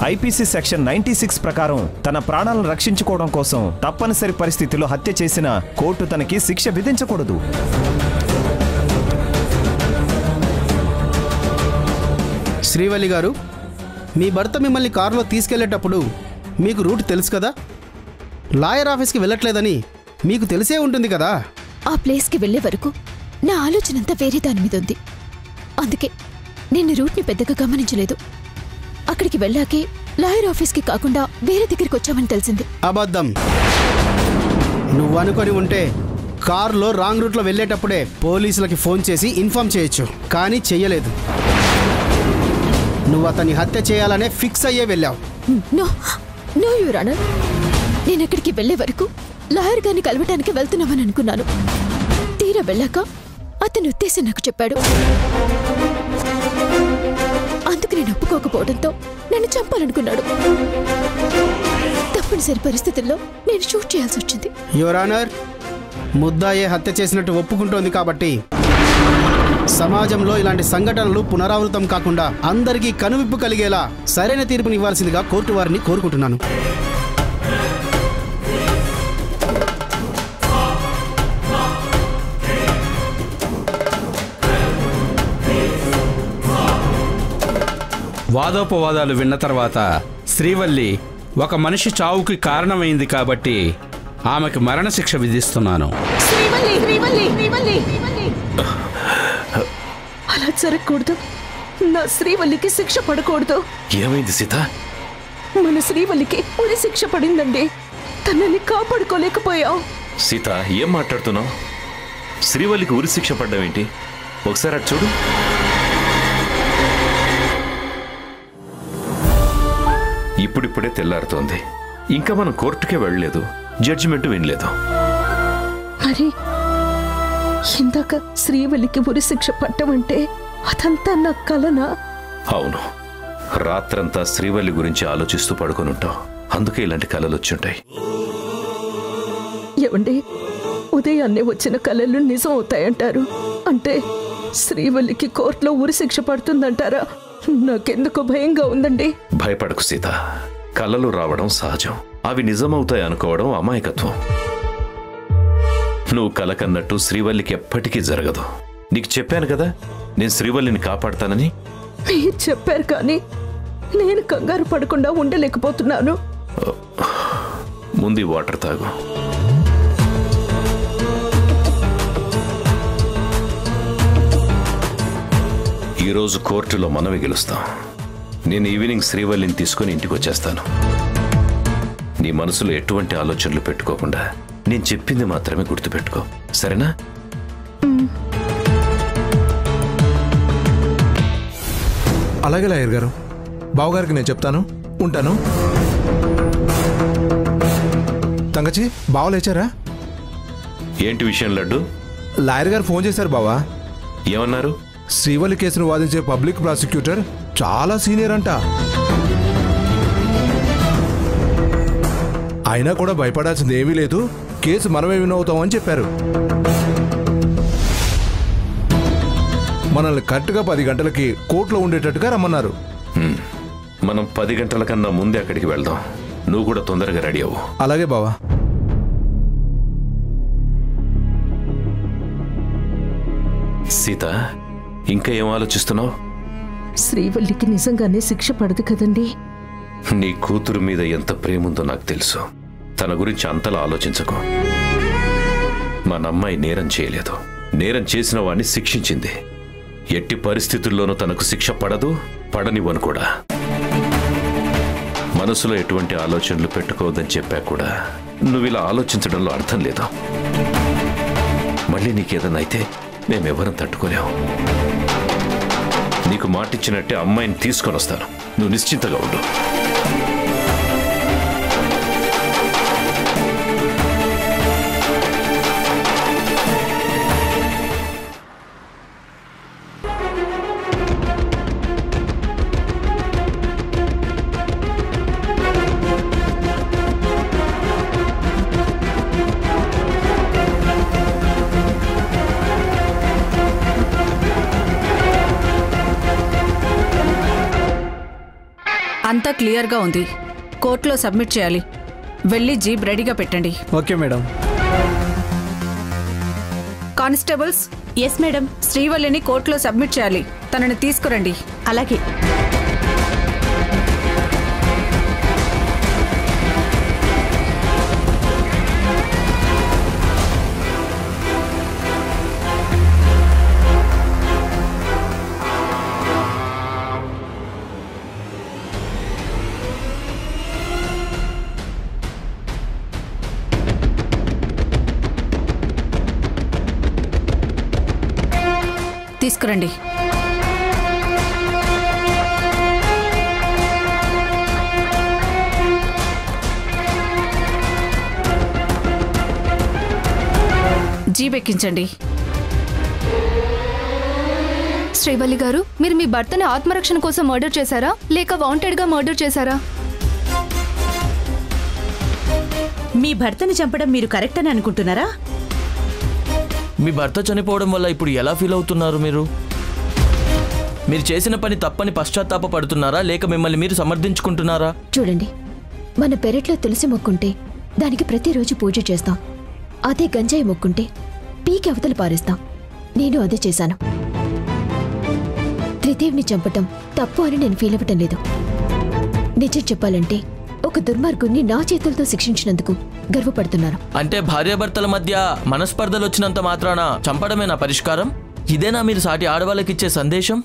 IPC section 96 ప్రకారం తన ప్రాణాలను రక్షించుకోవడం కోసం తప్పనిసరి పరిస్థితిలో హత్య చేసిన కోర్టు తనకి శిక్ష విధించకూడదు. శ్రీవల్లి గారు, మీ భర్త మిమ్మల్ని కారులో తీసుకెళ్లేటప్పుడు మీకు రూట్ తెలుసు కదా? లాయర్ ఆఫీస్కి వెళ్ళట్లేదని మీకు తెలిసే ఉంటుంది కదా? ఆ ప్లేస్కి వెళ్లే వరకు నా ఆలోచన అంతా వేరే దాని మీద ఉంది. అందుకే నేను రూట్ని పెద్దగా గమనించలేదు. అక్కడికి వెళ్ళాకే లాయర్ ఆఫీస్కి కాకుండా వేరే దగ్గరికి వచ్చామని తెలిసింది. అబద్ధం. నువ్వు అనుకొని ఉంటే కారులో రాంగ్ రూట్లో వెళ్ళేటప్పుడే పోలీసులకి ఫోన్ చేసి ఇన్ఫార్మ్ చేయొచ్చు, కానీ చెయ్యలేదు. నువ్వు అతన్ని హత్య చేయాలనే ఫిక్స్ అయ్యే వెళ్ళావు. నో నో యువర్ ఆనర్, నేను అక్కడికి వెళ్లే వరకు లాయర్ గారిని కలవటానికి వెళ్తున్నామని అనుకున్నాను. తీరా వెళ్ళాక అతని ఉద్దేశం నాకు చెప్పాడు. అందుకు నేను ఒప్పుకోకపోవడంతో నన్ను చంపాలనుకున్నాడు. తప్పనిసరి పరిస్థితుల్లో నేను షూట్ చేయాల్సి వచ్చింది. యువర్ ఆనర్, ముద్దాయే హత్య చేసినట్టు ఒప్పుకుంటోంది కాబట్టి సమాజంలో ఇలాంటి సంఘటనలు పునరావృతం కాకుండా అందరికీ కనువిప్పు కలిగేలా సరైన తీర్పునివ్వాల్సిందిగా కోర్టు వారిని కోరుకుంటున్నాను. వాదోపవాదాలు విన్న తర్వాత శ్రీవల్లి ఒక మనిషి చావుకి కారణమైంది కాబట్టి ఆమెకు మరణశిక్ష విధిస్తున్నాను. అలా జరగకూడదు. నా శ్రీవల్లికి శిక్ష పడకూడదు. ఏమైంది సీత? మన శ్రీవల్లికి ఉరి శిక్ష పడిందండి. తనని కాపాడుకోలేకపోయావు. సీత, ఏం మాట్లాడుతున్నావు? శ్రీవల్లికి ఉరి శిక్ష పడ్డం ఏంటి? ఒకసారి అటు చూడు. ఇప్పుడిప్పుడే తెల్లారుతోంది. ఇంకా మనం కోర్టుకే వెళ్ళలేదు, జడ్జిమెంట్ వినలేదు. మరి ఇందాక శ్రీవల్లికి ఉరి శిక్ష పట్టమంటే అదంతా నా కలనా? అవును, రాత్రంతా శ్రీవల్లి గురించి ఆలోచిస్తూ పడుకొని ఉంటావు. అందుకే ఇలాంటి కలలు వచ్చుంటాయి. ఏమండి, ఉదయాన్నే వచ్చిన కలలు నిజం అవుతాయంటారు. అంటే శ్రీవల్లికి కోర్టులో ఉరి శిక్ష పడుతుందంటారా? నాకెందుకో భయంగా ఉందండి. భయపడకు సీత, కలలు రావడం సహజం. అవి నిజమవుతాయి అనుకోవడం అమాయకత్వం. నువ్వు కలకన్నట్టు శ్రీవల్లికి ఎప్పటికీ జరగదు. నీకు చెప్పాను కదా, నేను శ్రీవల్లిని కాపాడతానని. మీరు చెప్పారు కానీ నేను కంగారు పడకుండా ఉండలేకపోతున్నాను. ముందు వాటర్ తాగు. ఈరోజు కోర్టులో మనమే గెలుస్తాం. నేను ఈవినింగ్ శ్రీవల్లిని తీసుకుని ఇంటికి వచ్చేస్తాను. నీ మనసులో ఎటువంటి ఆలోచనలు పెట్టుకోకుండా నేను చెప్పింది మాత్రమే గుర్తుపెట్టుకో, సరేనా? అలాగే లాయర్ గారు, బావగారికి నేను చెప్తాను. ఉంటాను. తంగచి, బావ లేచారా? ఏంటి విషయం లడ్డు? లాయర్ గారు ఫోన్ చేశారు బావా. ఏమన్నారు? శ్రీవల్లి కేసును వాదించే పబ్లిక్ ప్రాసిక్యూటర్ చాలా సీనియర్ అంట. అయినా కూడా భయపడాల్సింది ఏమీ లేదు, కేసు మనమే వినవుతామని చెప్పారు. మనల్ని కరెక్ట్గా 10 గంటలకి కోర్టులో ఉండేటట్టుగా రమ్మన్నారు. మనం 10 గంటల కన్నా ముందే అక్కడికి వెళ్దాం. నువ్వు కూడా తొందరగా రెడీ అవ్వు. అలాగే బావా. సీత, ఇంకా ఏం ఆలోచిస్తున్నావు? శ్రీవల్లికి నిజంగానే శిక్ష పడదు కదండి. నీ కూతురు మీద ఎంత ప్రేముందో నాకు తెలుసు. తన గురించి అంతలా ఆలోచించకు. మన అమ్మాయి నేరం చేయలేదు. నేరం చేసిన వాడిని శిక్షించింది. ఎట్టి పరిస్థితుల్లోనూ తనకు శిక్ష పడదు, పడనివ్వను కూడా. మనసులో ఎటువంటి ఆలోచనలు పెట్టుకోవద్దని చెప్పా కూడా నువ్వు ఇలా ఆలోచించడంలో అర్థం లేదు. మళ్ళీ నీకేదన్నా అయితే మేమెవరం తట్టుకోలేము. నీకు మాటిచ్చినట్టే అమ్మాయిని తీసుకొని వస్తాను. నువ్వు నిశ్చింతగా ఉండు. అంతా క్లియర్గా ఉంది. కోర్టులో సబ్మిట్ చేయాలి. వెళ్ళి జీప్ రెడీగా పెట్టండి. Okay madam. Constables, yes madam. శ్రీవల్లిని కోర్టులో సబ్మిట్ చేయాలి. తనని తీసుకురండి. అలాగే. తీసుకురండి. జీప్ ఎక్కించండి. శ్రీవల్లి గారు, మీరు మీ భర్తని ఆత్మరక్షణ కోసం మర్డర్ చేశారా లేక వాంటెడ్గా మర్డర్ చేశారా? మీ భర్తని చంపడం మీరు కరెక్ట్ అని అనుకుంటున్నారా? మీ భర్త చనిపోవడం వల్ల ఇప్పుడు ఎలా ఫీల్ అవుతున్నారు? మీరు చేసిన పని తప్పని పశ్చాత్తాప పడుతున్నారా లేక మిమ్మల్ని మీరు సమర్థించుకుంటున్నారా? చూడండి, మన పెరట్లో తులసి మొక్కుంటే దానికి ప్రతిరోజు పూజ చేస్తాం. అదే గంజాయి మొక్కుంటే పీకి అవతల పారేస్తాం. నేను అదే చేశాను. త్రిదేవ్ని చంపటం తప్పు అని నేను ఫీల్ అవ్వటం లేదు. నిజం చెప్పాలంటే ఒక దుర్మార్గుణ్ణి నా చేతులతో శిక్షించినందుకు గర్వపడుతున్నాను. అంటే భార్యాభర్తల మధ్య మనస్పర్ధలు వచ్చినంత మాత్రాన చంపడమేనా పరిష్కారం? ఇదేనా మీరు సాటి ఆడవాళ్ళకిచ్చే సందేశం?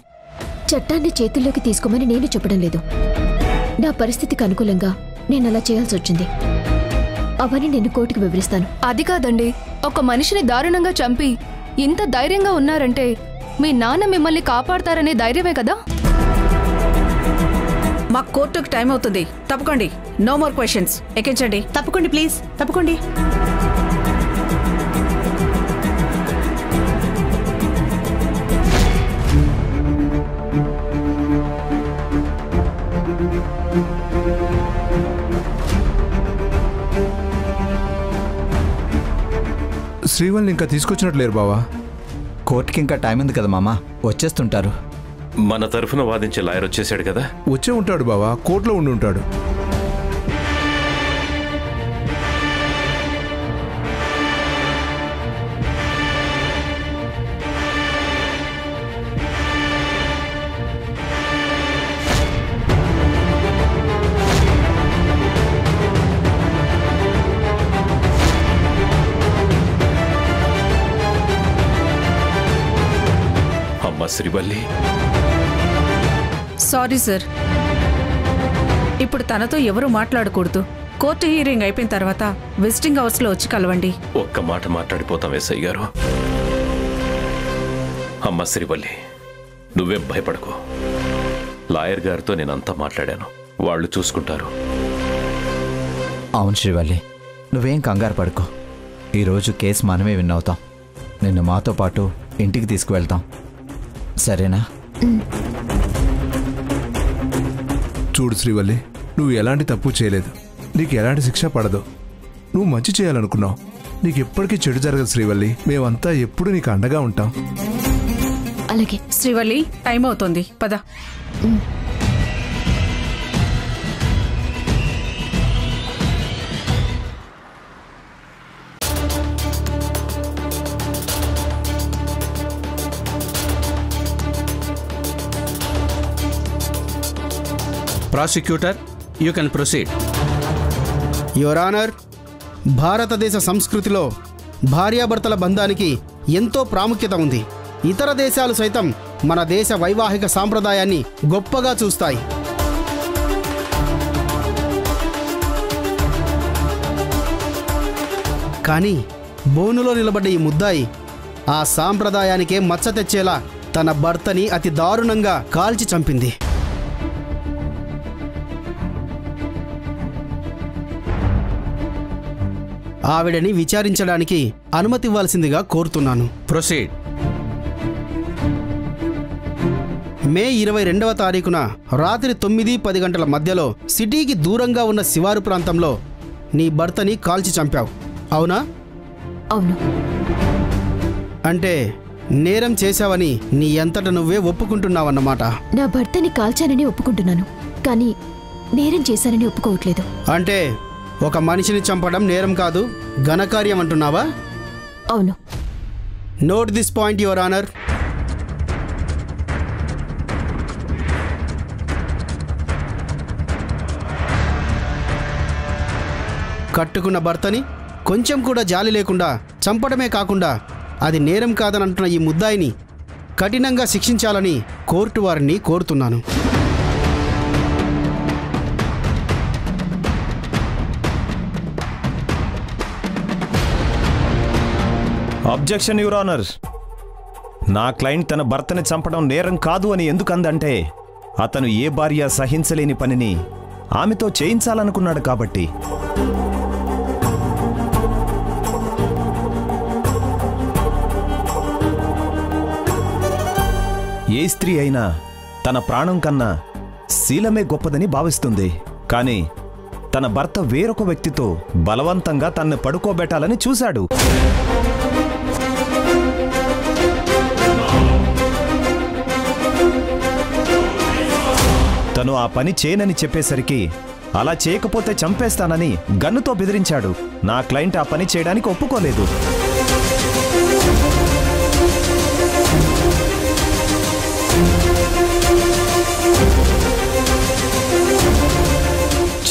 చట్టాన్ని చేతుల్లోకి తీసుకోమని నేను చెప్పడం లేదు. నా పరిస్థితికి అనుకూలంగా నేను అలా చేయాల్సి వచ్చింది. అవన్నీ నేను కోర్టుకు వివరిస్తాను. అది కాదండి, ఒక మనిషిని దారుణంగా చంపి ఇంత ధైర్యంగా ఉన్నారంటే మీ నాన్న మిమ్మల్ని కాపాడతారనే ధైర్యమే కదా. మా కోర్టుకు టైం అవుతుంది. తప్పుకోండి. No more questions. ఎక్కించండి. తప్పుకోండి ప్లీజ్, తప్పుకోండి. శ్రీవల్ని ఇంకా తీసుకొచ్చినట్లేరు బావా. కోర్టుకి ఇంకా టైం ఉంది కదా మామ, వచ్చేస్తుంటారు. మన తరఫున వాదించే లాయర్ వచ్చేసాడు కదా. వచ్చే ఉంటాడు బావా, కోర్టులో ఉండి ఉంటాడు. Srivalli, sorry sir. ఇప్పుడు తనతో ఎవరూ మాట్లాడకూడదు. కోర్టు హీరింగ్ అయిపోయిన తర్వాత విజిటింగ్ హౌస్లో వచ్చి కలవండి. ఒక్క మాట మాట్లాడిపోతాం ఎస్ఐ గారు. అమ్మ శ్రీవల్లి, నువ్వేం భయపడకు. లాయర్ గారితో నేనంతా మాట్లాడాను. వాళ్ళు చూసుకుంటారు. అవును శ్రీవల్లి, నువ్వేం కంగారు పడుకో. ఈరోజు కేసు మనమే విన్ అవుతాం. నిన్ను మాతో పాటు ఇంటికి తీసుకువెళ్తాం, సరేనా? చూడు శ్రీవల్లి, నువ్వు ఎలాంటి తప్పు చేయలేదు. నీకు ఎలాంటి శిక్ష పడదు. నువ్వు మంచి చేయాలనుకున్నావు. నీకు ఎప్పటికీ చెడు జరగదు శ్రీవల్లి. మేమంతా ఎప్పుడు నీకు అండగా ఉంటాం. అలాగే శ్రీవల్లి, టైం అవుతుంది, పద. Prosecutor, you can proceed. Your honour, భారతదేశ సంస్కృతిలో భార్యాభర్తల బంధానికి ఎంతో ప్రాముఖ్యత ఉంది. ఇతర దేశాలు సైతం మన దేశ వైవాహిక సాంప్రదాయాన్ని గొప్పగా చూస్తాయి. కానీ బోనులో నిలబడ్డ ఈ ముద్దాయి ఆ సాంప్రదాయానికే మచ్చ తెచ్చేలా తన భర్తని అతి దారుణంగా కాల్చి చంపింది. ఆవిడని విచారించడానికి అనుమతి ఇవ్వాల్సిందిగా కోరుతున్నాను. ప్రొసీడ్. మే 22వ తారీఖున రాత్రి 9-10 గంటల మధ్యలో సిటీకి దూరంగా ఉన్న శివారు ప్రాంతంలో నీ భర్తని కాల్చి చంపావు, అవునా? అవును. అంటే నేరం చేశావని నీ అంతట నువ్వే ఒప్పుకుంటున్నావన్నమాట. నా భర్తని కాల్చానని ఒప్పుకుంటున్నాను, కానీ నేరం చేశానని ఒప్పుకోవట్లేదు. అంటే ఒక మనిషిని చంపడం నేరం కాదు, ఘనకార్యం అంటున్నావా? అవును. Note this point your honour. కట్టుకున్న భర్తని కొంచెం కూడా జాలి లేకుండా చంపడమే కాకుండా అది నేరం కాదని అంటున్న ఈ ముద్దాయిని కఠినంగా శిక్షించాలని కోర్టు వారిని కోరుతున్నాను. Objection your honour. నా క్లయింట్ తన భర్తని చంపడం నేరం కాదు అని ఎందుకందంటే అతను ఏ భార్య సహించలేని పనిని ఆమెతో చేయించాలనుకున్నాడు కాబట్టి. ఏ స్త్రీ అయినా తన ప్రాణం కన్నా శీలమే గొప్పదని భావిస్తుంది. కానీ తన భర్త వేరొక వ్యక్తితో బలవంతంగా తన్ను పడుకోబెట్టాలని చూశాడు. తను ఆ పని చేయనని చెప్పేసరికి అలా చేయకపోతే చంపేస్తానని గన్నుతో బెదిరించాడు. నా క్లయింట్ ఆ పని చేయడానికి ఒప్పుకోలేదు.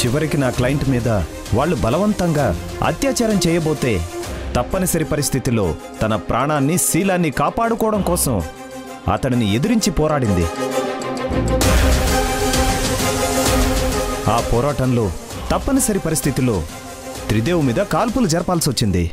చివరికి నా క్లయింట్ మీద వాళ్ళు బలవంతంగా అత్యాచారం చేయబోతే తప్పనిసరి పరిస్థితిలో తన ప్రాణాన్ని శీలాన్ని కాపాడుకోవడం కోసం అతడిని ఎదిరించి పోరాడింది. ఆ పోరాటంలో తప్పనిసరి పరిస్థితిలో త్రిదేవ్ మీద కాల్పులు జరపాల్సి వచ్చింది.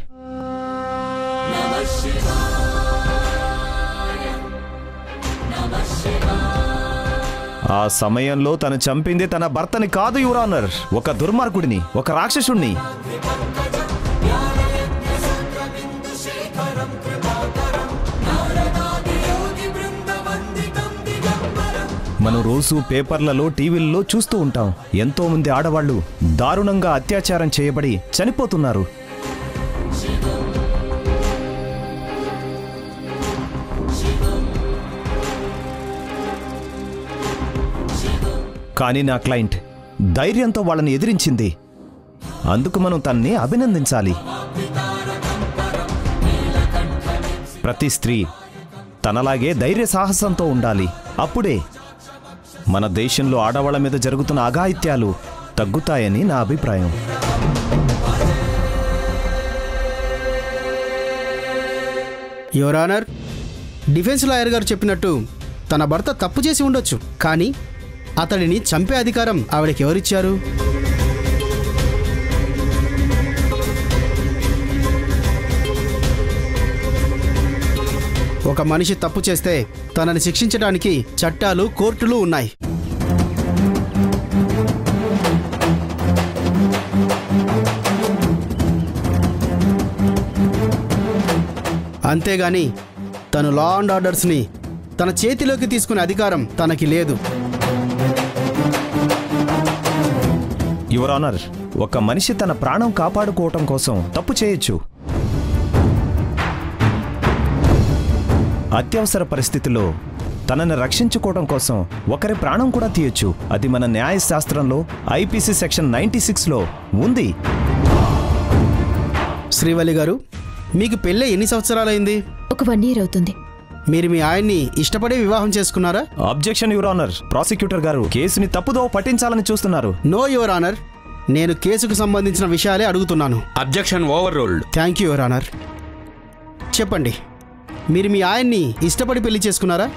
ఆ సమయంలో తను చంపింది తన భర్తని కాదు యువర్ ఆనర్, ఒక దుర్మార్గుడిని, ఒక రాక్షసుణ్ణి. మనం రోజు పేపర్లలో టీవీల్లో చూస్తూ ఉంటాం. ఎంతో మంది ఆడవాళ్లు దారుణంగా అత్యాచారం చేయబడి చనిపోతున్నారు. కానీ నా క్లయింట్ ధైర్యంతో వాళ్ళని ఎదిరించింది. అందుకు మనం తన్ని అభినందించాలి. ప్రతి స్త్రీ తనలాగే ధైర్య సాహసంతో ఉండాలి. అప్పుడే మన దేశంలో ఆడవాళ్ల మీద జరుగుతున్న అఘాయిత్యాలు తగ్గుతాయని నా అభిప్రాయం. యువర్ ఆనర్, డిఫెన్స్ లాయర్ గారు చెప్పినట్టు తన భర్త తప్పు చేసి ఉండొచ్చు, కానీ అతడిని చంపే అధికారం ఆవిడకి ఎవరిచ్చారు? ఒక మనిషి తప్పు చేస్తే తనని శిక్షించడానికి చట్టాలు, కోర్టులు ఉన్నాయి. అంతేగాని తను లా అండ్ ఆర్డర్స్ని తన చేతిలోకి తీసుకునే అధికారం తనకి లేదు. యువర్ ఆనర్, ఒక మనిషి తన ప్రాణం కాపాడుకోవటం కోసం తప్పు చేయొచ్చు. అత్యవసర పరిస్థితిలో తనని రక్షించుకోవడం కోసం ఒకరి ప్రాణం కూడా తీయొచ్చు. అది మన న్యాయశాస్త్రంలో ఐపీసీ సెక్షన్ 96లో ఉంది. శ్రీవల్లి గారు, మీకు పెళ్ళి ఎన్ని సంవత్సరాలైంది? ఒక 1 year అవుతుంది. మీరు మీ ఆయన్ని ఇష్టపడే వివాహం చేసుకున్నారా? Objection your honour. ప్రాసిక్యూటర్ గారు కేసుని తప్పుదోవ పట్టించాలని చూస్తున్నారు. నో యువర్ ఆనర్, నేను కేసుకు సంబంధించిన విషయాలే అడుగుతున్నాను. Objection over ruled. Thank you your honour. చెప్పండి, మీరు మీ ఆయన్ని ఇష్టపడి పెళ్లి చేసుకున్నారా?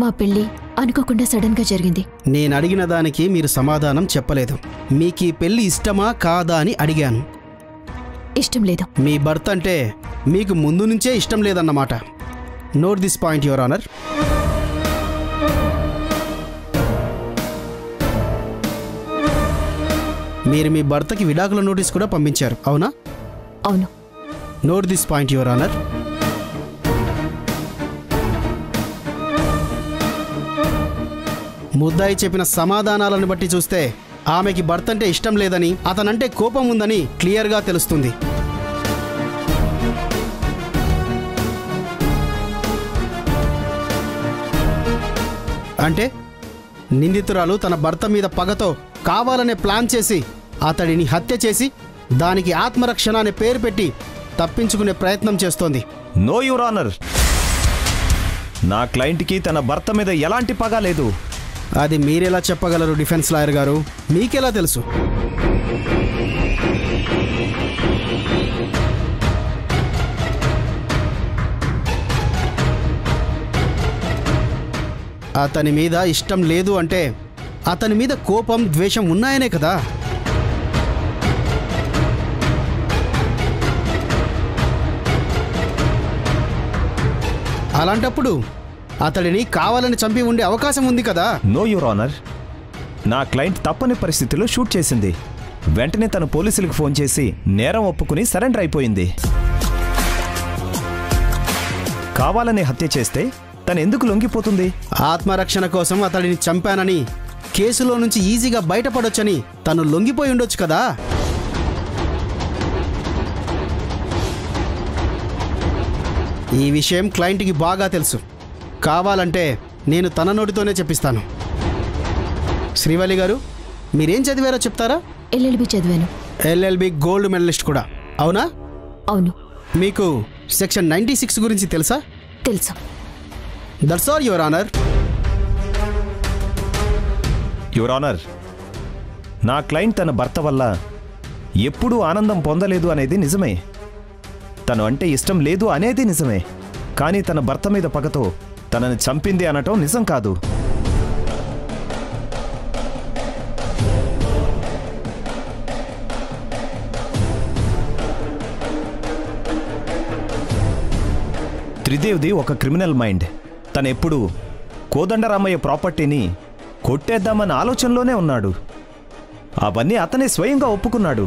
మా పెళ్లి అనుకోకుండా సడన్ గా జరిగింది. నేను అడిగిన దానికి మీరు సమాధానం చెప్పలేదు. మీకు ఈ పెళ్లి ఇష్టమా కాదా అని అడిగాను. ఇష్టం లేదు. మీ భర్త అంటే మీకు ముందు నుంచే ఇష్టం లేదన్నమాట. Note this point your honour. మీరు మీ భర్తకి విడాకుల నోటీస్ కూడా పంపించారు, అవునా? అవును. Note this point your honour. ముద్దాయి చెప్పిన సమాధానాలను బట్టి చూస్తే ఆమెకి భర్త అంటే ఇష్టం లేదని, అతనంటే కోపం ఉందని క్లియర్గా తెలుస్తుంది. అంటే నిందితురాలు తన భర్త మీద పగతో కావాలనే ప్లాన్ చేసి అతడిని హత్య చేసి దానికి ఆత్మరక్షణ అనే పేరు పెట్టి తప్పించుకునే ప్రయత్నం చేస్తోంది. నో యువర్ ఆనర్, నా క్లయింట్కి తన భర్త మీద ఎలాంటి పగ లేదు. అది మీరెలా చెప్పగలరు డిఫెన్స్ లాయర్ గారు? మీకెలా తెలుసు? అతని మీద ఇష్టం లేదు అంటే అతని మీద కోపం, ద్వేషం ఉన్నాయనే కదా. అలాంటప్పుడు అతడిని కావాలని చంపి ఉండే అవకాశం ఉంది కదా. నో యువర్ ఆనర్, నా క్లయింట్ తప్పని పరిస్థితిలో షూట్ చేసింది. వెంటనే తను పోలీసులకు ఫోన్ చేసి నేరం ఒప్పుకుని సరెండర్ అయిపోయింది. కావాలని హత్య చేస్తే తను ఎందుకు లొంగిపోతుంది? ఆత్మరక్షణ కోసం అతడిని చంపానని, కేసులో నుంచి ఈజీగా బయటపడొచ్చని తను లొంగిపోయి ఉండొచ్చు కదా. ఈ విషయం క్లయింట్కి బాగా తెలుసు. కావాలంటే నేను తన నోటితోనే చెప్పిస్తాను. శ్రీవల్లి గారు, మీరేం చదివారో చెప్తారా? LLB చదివాను. LLB గోల్డ్ మెడలిస్ట్ కూడా, అవునా? అవును. మీకు సెక్షన్ 96 గురించి తెలుసా? తెలుసు. That's all your honour. Your honour, నా క్లయింట్ తన భర్త వల్ల ఎప్పుడూ ఆనందం పొందలేదు అనేది నిజమే. తను అంటే ఇష్టం లేదు అనేది నిజమే. కానీ తన భర్త మీద పగతో తనని చంపింది అనటం నిజం కాదు. త్రిదేవ్ది ఒక క్రిమినల్ మైండ్. తనెప్పుడు కోదండరామయ్య ప్రాపర్టీని కొట్టేద్దామన్న ఆలోచనలోనే ఉన్నాడు. అవన్నీ అతనే స్వయంగా ఒప్పుకున్నాడు.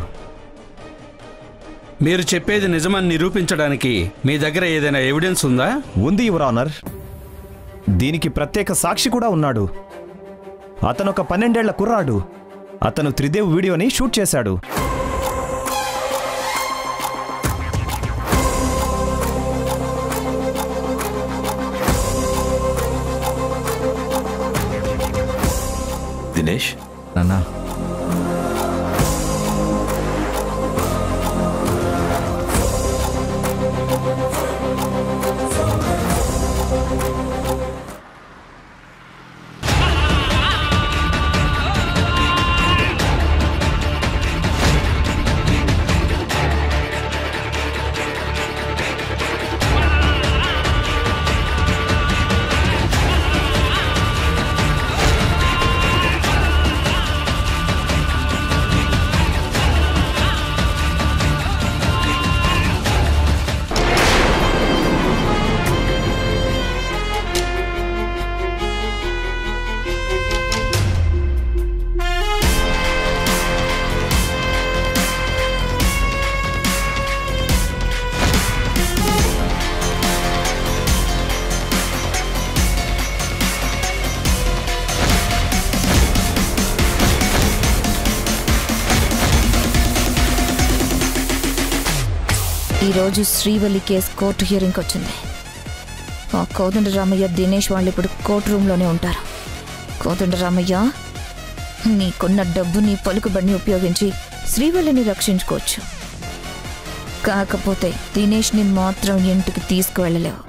మీరు చెప్పేది నిజమని నిరూపించడానికి మీ దగ్గర ఏదైనా ఎవిడెన్స్ ఉందా? ఉంది యువర్ ఆనర్. దీనికి ప్రత్యేక సాక్షి కూడా ఉన్నాడు. అతను ఒక 12 ఏళ్ల కుర్రాడు. అతను త్రిదేవ్ వీడియోని షూట్ చేశాడు. దినేష్, నాన్న, ఈరోజు శ్రీవల్లి కేసు కోర్టు హియరింగ్కి వచ్చింది. ఆ కోదండరామయ్య, దినేష్ వాళ్ళు ఇప్పుడు కోర్టు రూమ్లోనే ఉంటారు. కోదండరామయ్య, నీకున్న డబ్బు, నీ పలుకుబడిని ఉపయోగించి శ్రీవల్లిని రక్షించుకోవచ్చు. కాకపోతే దినేష్ని మాత్రం ఇంటికి తీసుకువెళ్ళలేవు.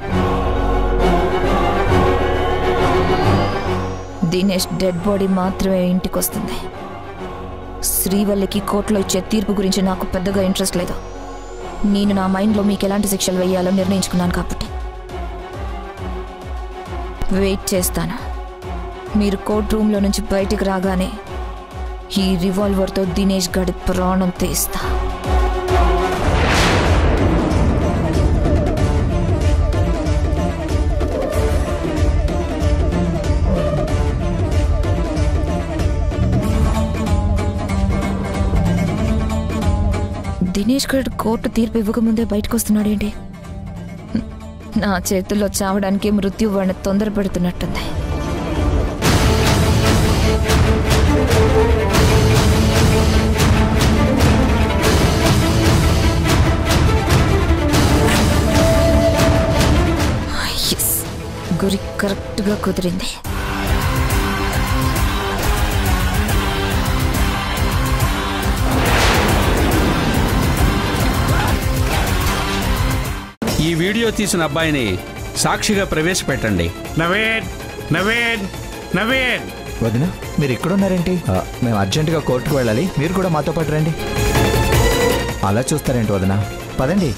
దినేష్ డెడ్ బాడీ మాత్రమే ఇంటికి వస్తుంది. శ్రీవల్లికి కోర్టులో ఇచ్చే తీర్పు గురించి నాకు పెద్దగా ఇంట్రెస్ట్ లేదు. నేను నా మైండ్లో మీకు ఎలాంటి శిక్షలు వేయాలో నిర్ణయించుకున్నాను కాబట్టి వెయిట్ చేస్తాను. మీరు కోర్ట్ రూమ్లో నుంచి బయటికి రాగానే ఈ రివాల్వర్తో దినేష్ గడి ప్రాణం తీస్తా. దినేష్ గడ్ కోర్టు తీర్పు ఇవ్వకముందే బయటకు వస్తున్నాడేంటి? నా చేతుల్లో చావడానికి మృత్యు వాడిని తొందర పెడుతున్నట్టుంది. గురి కరెక్ట్గా కుదిరింది. వీడియో తీసిన అబ్బాయిని సాక్షిగా ప్రవేశపెట్టండి. నవీన్ నవీన్ నవీన్ వదిన మీరు ఇక్కడున్నారేంటి? మేము అర్జెంటుగా కోర్టుకు వెళ్ళాలి, మీరు కూడా మాతో పాటు రండి. అలా చూస్తారేంటి వదిన? పదండి.